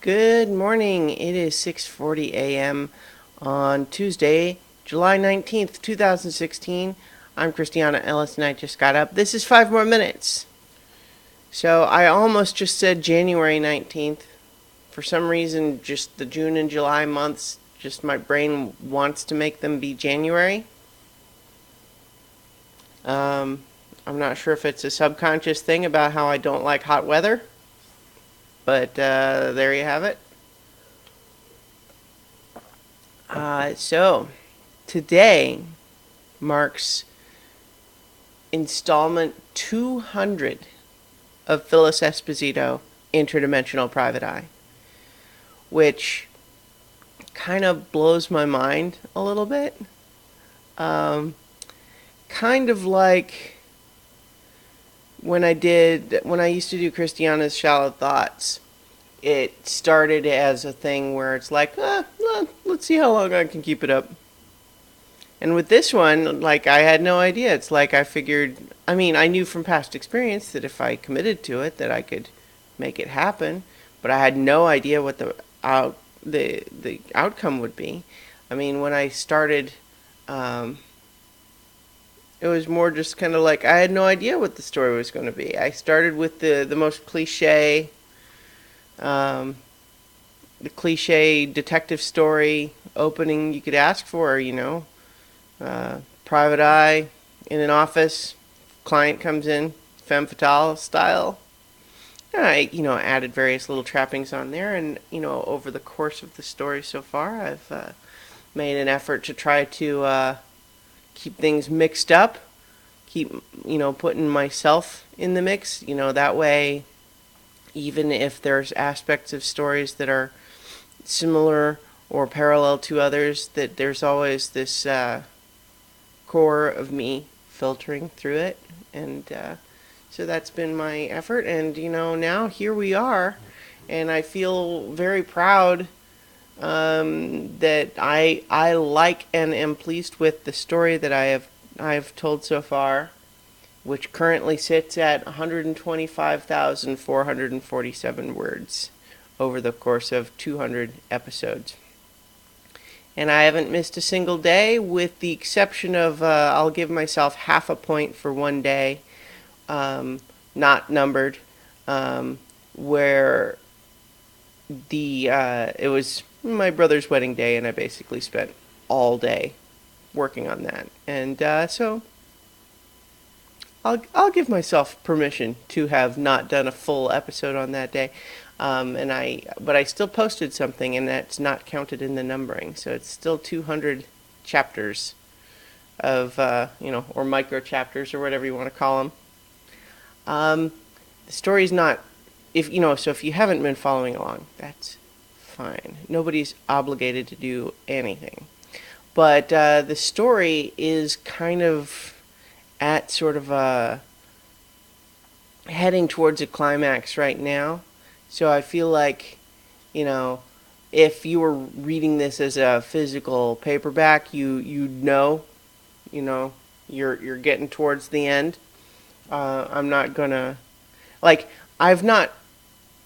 Good morning. It is 6:40 a.m. on Tuesday, July 19th, 2016. I'm Christiana Ellis and I just got up. This is 5 more minutes. So I almost just said January 19th. For some reason, just the June and July months, just my brain wants to make them be January. I'm not sure if it's a subconscious thing about how I don't like hot weather, but there you have it. So today marks installment 200 of Phyllis Esposito, Interdimensional Private-Eye, which kind of blows my mind a little bit. Kind of like when I used to do Christiana's Shallow Thoughts. It started as a thing where it's like, let's see how long I can keep it up. And with this one, like, I had no idea. It's like I figured, I knew from past experience that if I committed to it, that I could make it happen. But I had no idea what the outcome would be. When I started, it was more just kind of like I had no idea what the story was going to be. I started with the most cliche, the cliche detective story opening you could ask for, private eye in an office, client comes in, femme fatale style. I, added various little trappings on there, and, over the course of the story so far, I've made an effort to try to keep things mixed up, keep, putting myself in the mix, that way, even if there's aspects of stories that are similar or parallel to others, that there's always this core of me filtering through it. And so that's been my effort. And, now here we are. And I feel very proud that I like and am pleased with the story that I've told so far, which currently sits at 125,447 words over the course of 200 episodes. And I haven't missed a single day, with the exception of I'll give myself half a point for one day, not numbered, where it was my brother's wedding day, and I basically spent all day working on that. And so I'll give myself permission to have not done a full episode on that day. But I still posted something, and that's not counted in the numbering. So it's still 200 chapters of, or micro chapters, or whatever you want to call them. The story's not, if you haven't been following along, that's fine. Nobody's obligated to do anything. But the story is kind of at sort of heading towards a climax right now. So I feel like, if you were reading this as a physical paperback, you'd know, you're getting towards the end. I'm not gonna, I've not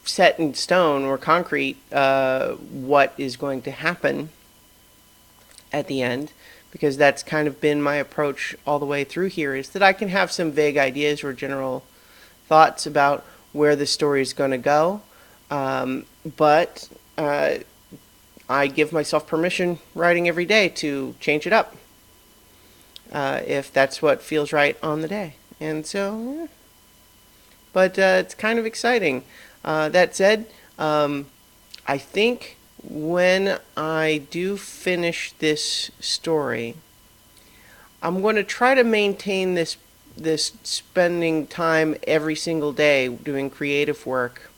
set in stone or concrete what is going to happen at the end, because that's kind of been my approach all the way through here, is that I can have some vague ideas or general thoughts about where the story is going to go, but I give myself permission writing every day to change it up if that's what feels right on the day. And so, but it's kind of exciting. That said, I think when I do finish this story, I'm going to try to maintain this spending time every single day doing creative work.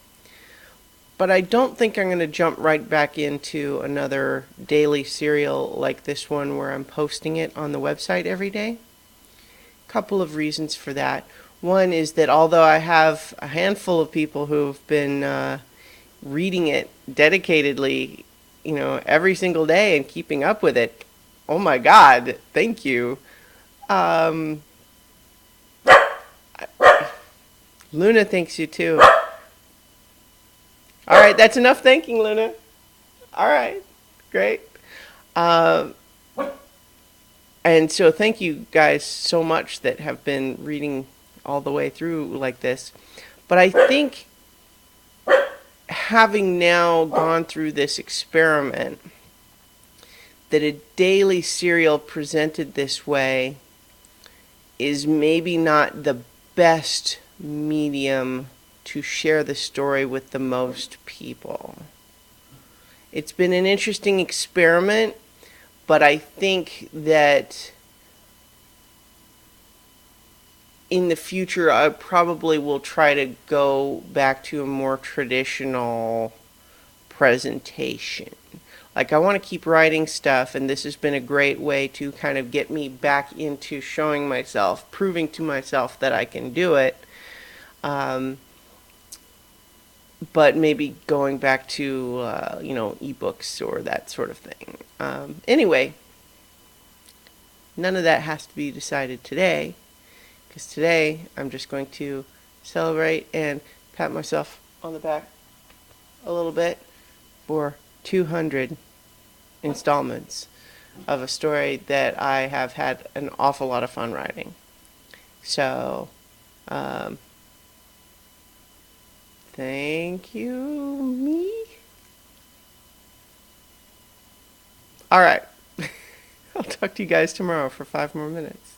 But I don't think I'm going to jump right back into another daily serial like this one where I'm posting it on the website every day. Couple of reasons for that. One is that although I have a handful of people who've been reading it dedicatedly, every single day and keeping up with it, oh my God, thank you. Luna thanks you too. All right, that's enough thanking, Luna. All right, great. Uh, and so thank you guys so much that have been reading all the way through like this. But I think having now gone through this experiment, that a daily serial presented this way is maybe not the best medium to share the story with the most people. It's been an interesting experiment, but I think that in the future I probably will try to go back to a more traditional presentation. Like, I want to keep writing stuff, and this has been a great way to kind of get me back into showing myself, proving to myself that I can do it. But maybe going back to, ebooks or that sort of thing. Anyway, none of that has to be decided today, because today I'm just going to celebrate and pat myself on the back a little bit for 200 installments of a story that I have had an awful lot of fun writing. So, thank you, me. All right. I'll talk to you guys tomorrow for 5 more minutes.